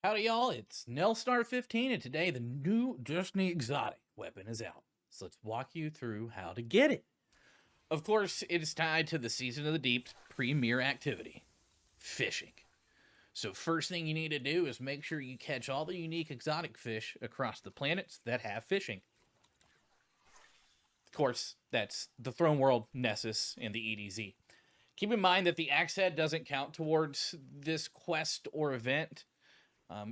Howdy y'all, it's Nelstar 15 and today the new Destiny exotic weapon is out. So let's walk you through how to get it. Of course, it is tied to the Season of the Deep's premier activity, fishing. So first thing you need to do is make sure you catch all the unique exotic fish across the planets that have fishing. Of course, that's the Throne World, Nessus, and the EDZ. Keep in mind that the axe head doesn't count towards this quest or event.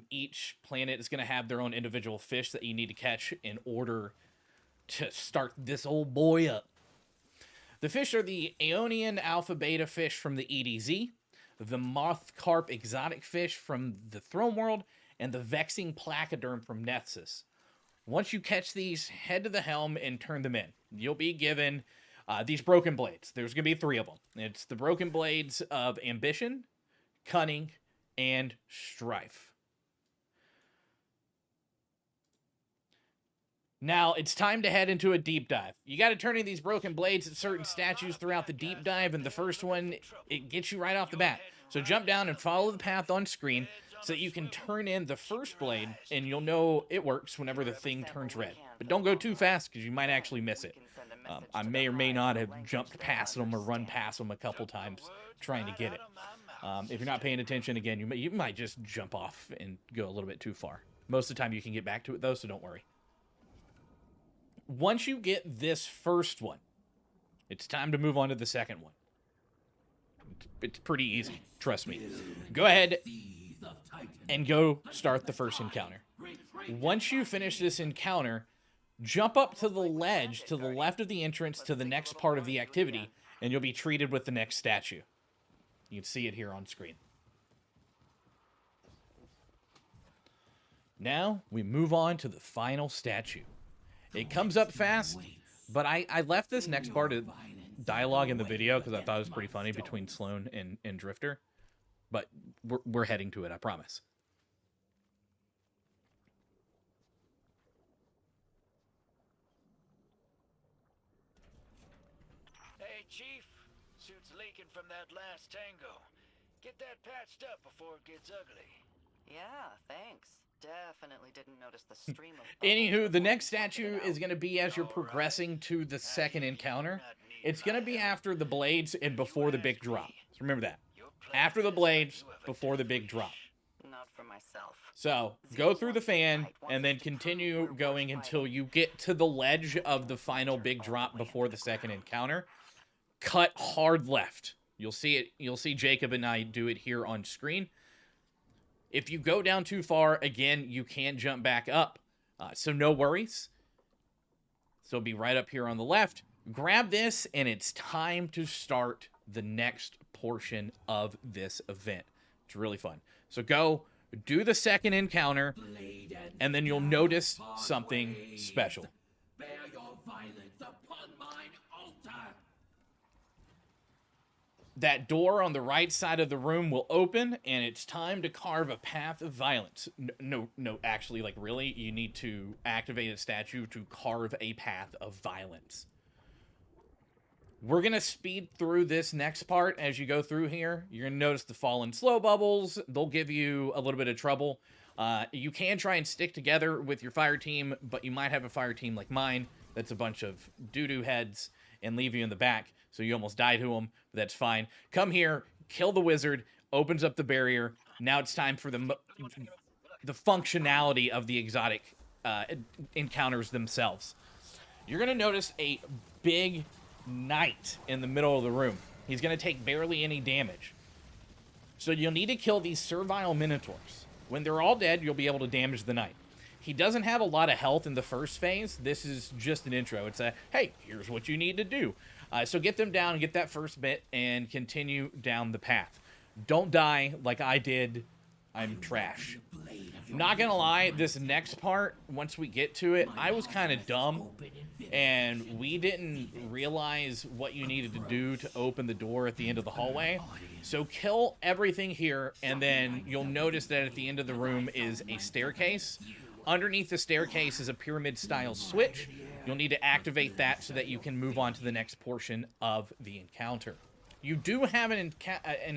Each planet is going to have their own individual fish that you need to catch in order to start this old boy up. The fish are the Aeonian Alpha Beta fish from the EDZ, the Moth Carp exotic fish from the Throne World, and the Vexing Placoderm from Nessus. Once you catch these, head to the helm and turn them in. You'll be given these broken blades. There's going to be 3 of them. It's the broken blades of Ambition, Cunning, and Strife. Now, it's time to head into a deep dive. You got to turn in these broken blades at certain statues throughout the deep dive, and the first one, it gets you right off the bat. So jump down and follow the path on screen so that you can turn in the first blade, and you'll know it works whenever the thing turns red. But don't go too fast, because you might actually miss it. I may or may not have jumped past them or run past them a couple times trying to get it. If you're not paying attention, again, you might just jump off and go a little bit too far. Most of the time you can get back to it, though, so don't worry. Once you get this first one, it's time to move on to the second one. It's pretty easy, trust me. Go ahead and go start the first encounter. Once you finish this encounter, jump up to the ledge to the left of the entrance to the next part of the activity, and you'll be treated with the next statue. You can see it here on screen. Now, we move on to the final statue. It comes up fast, but I left this next part of dialogue in the video because I thought it was pretty funny between Sloan and Drifter. But we're heading to it, I promise. Hey, Chief. Suit's leaking from that last tango. Get that patched up before it gets ugly. Yeah, thanks. Definitely didn't notice the stream of Anywho, the next statue is going to be as you're progressing to the second encounter. It's going to be after the blades and before the big drop. So remember that. After the blades, before the big drop. Not for myself. So, go through the fan, and then continue going until you get to the ledge of the final big drop before the second encounter. Cut hard left. You'll see it. You'll see Jacob and I do it here on screen. If you go down too far, again, you can't jump back up. So no worries. So it'll be right up here on the left. Grab this, and it's time to start the next portion of this event. It's really fun. So go do the second encounter, and then you'll notice something special. Bear your violence upon mine altar. That door on the right side of the room will open, and it's time to carve a path of violence. No, actually, like, really, you need to activate a statue to carve a path of violence. We're going to speed through this next part as you go through here. You're going to notice the fallen slow bubbles. They'll give you a little bit of trouble. You can try and stick together with your fire team, but you might have a fire team like mine that's a bunch of doo-doo heads and leave you in the back. So you almost die to them, but that's fine. Come here, kill the wizard, opens up the barrier. Now it's time for the functionality of the exotic encounters themselves. You're going to notice a big knight in the middle of the room. He's going to take barely any damage. So you'll need to kill these servile minotaurs. When they're all dead, you'll be able to damage the knight. He doesn't have a lot of health in the first phase. This is just an intro. It's a, hey, here's what you need to do. So get them down, get that first bit, and continue down the path. Don't die like I did. I'm trash. Not gonna lie, this next part, once we get to it, I was kind of dumb, and we didn't realize what you needed to do to open the door at the end of the hallway. So kill everything here, and then you'll notice that at the end of the room is a staircase. Underneath the staircase is a pyramid-style switch. You'll need to activate that so that you can move on to the next portion of the encounter. You do have an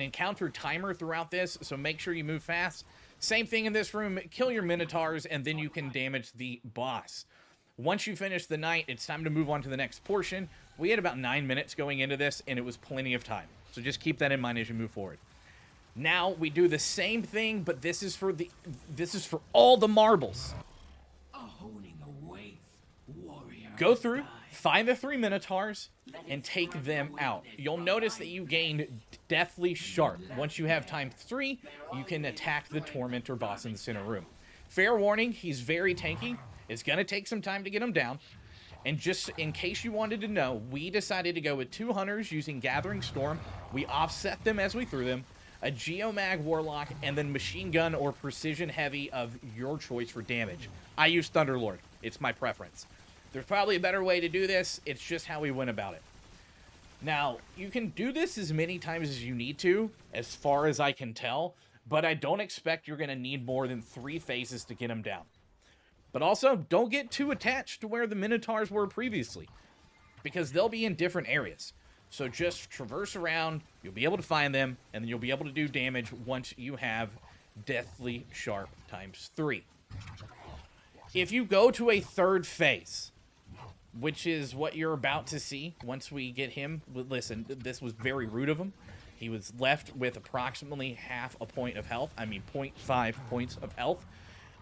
encounter timer throughout this, so make sure you move fast. Same thing in this room. Kill your Minotaurs, and then you can damage the boss. Once you finish the night, it's time to move on to the next portion. We had about 9 minutes going into this, and it was plenty of time. So just keep that in mind as you move forward. Now we do the same thing, but this is for all the marbles. Go through, find the 3 Minotaurs, and take them out. You'll notice that you gain Deathly Sharp. Once you have times 3, you can attack the Tormentor boss in the center room. Fair warning, he's very tanky. It's going to take some time to get him down. And just in case you wanted to know, we decided to go with 2 Hunters using Gathering Storm. We offset them as we threw them. A Geomag Warlock, and then Machine Gun or Precision Heavy of your choice for damage. I use Thunderlord. It's my preference. There's probably a better way to do this. It's just how we went about it. Now, you can do this as many times as you need to, as far as I can tell, but I don't expect you're going to need more than 3 phases to get them down. But also, don't get too attached to where the Minotaurs were previously, because they'll be in different areas. So just traverse around, you'll be able to find them, and then you'll be able to do damage once you have Deathly Sharp times 3. If you go to a 3rd phase, which is what you're about to see once we get him, listen, this was very rude of him. He was left with approximately half a point of health. I mean, 0.5 points of health.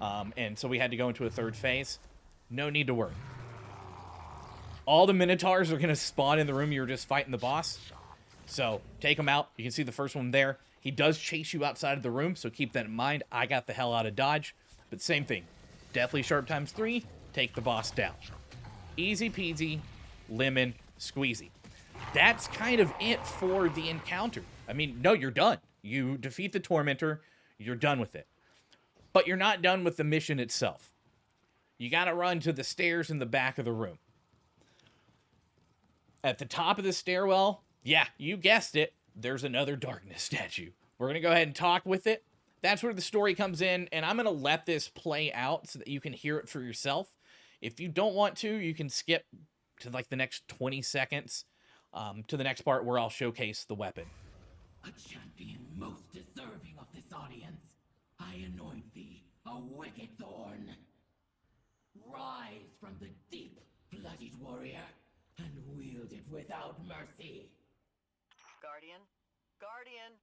And so we had to go into a 3rd phase. No need to worry. All the Minotaurs are going to spawn in the room you were just fighting the boss. So take them out. You can see the first one there. He does chase you outside of the room, so keep that in mind. I got the hell out of dodge. But same thing. Deathly Sharp times 3. Take the boss down. Easy peasy, lemon squeezy. That's kind of it for the encounter. I mean, no, you're done. You defeat the Tormentor. You're done with it. But you're not done with the mission itself. You got to run to the stairs in the back of the room. At the top of the stairwell, yeah, you guessed it, there's another darkness statue. We're going to go ahead and talk with it. That's where the story comes in, and I'm going to let this play out so that you can hear it for yourself. If you don't want to, you can skip to like the next 20 seconds to the next part where I'll showcase the weapon. A champion most deserving of this audience, I anoint thee a wicked thorn. Rise from the deep, bloodied warrior, and wield it without mercy. Guardian? Guardian!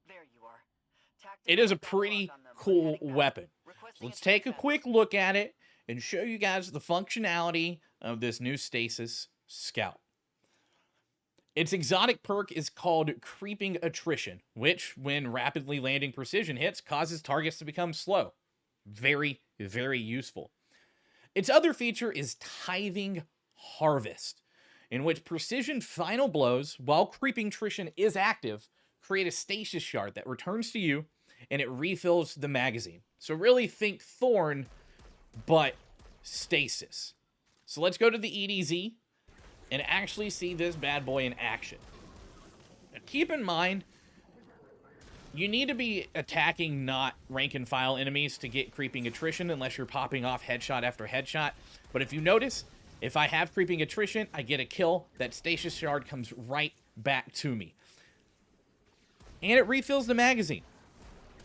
There you are. It is a pretty cool weapon. Let's take a quick look at it and show you guys the functionality of this new Stasis Scout. Its exotic perk is called Creeping Attrition, which, when rapidly landing precision hits, causes targets to become slow. Very, very useful. Its other feature is Tithing Harvest, in which precision final blows, while Creeping Attrition is active, create a stasis shard that returns to you, and it refills the magazine. So really think Thorn, but stasis. So let's go to the EDZ and actually see this bad boy in action. Now, keep in mind, you need to be attacking not rank and file enemies to get Creeping Attrition unless you're popping off headshot after headshot. But if you notice, if I have Creeping Attrition, I get a kill. That stasis shard comes right back to me. And it refills the magazine.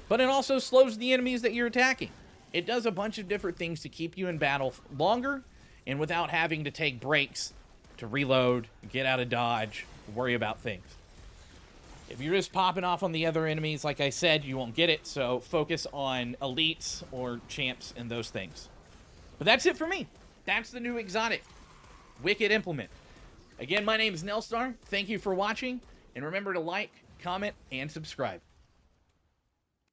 But it also slows the enemies that you're attacking. It does a bunch of different things to keep you in battle longer and without having to take breaks to reload, get out of dodge, worry about things. If you're just popping off on the other enemies, like I said, you won't get it, so focus on elites or champs and those things. But that's it for me. That's the new exotic. Wicked Implement. Again, my name is Nelstar. Thank you for watching, and remember to like, comment, and subscribe.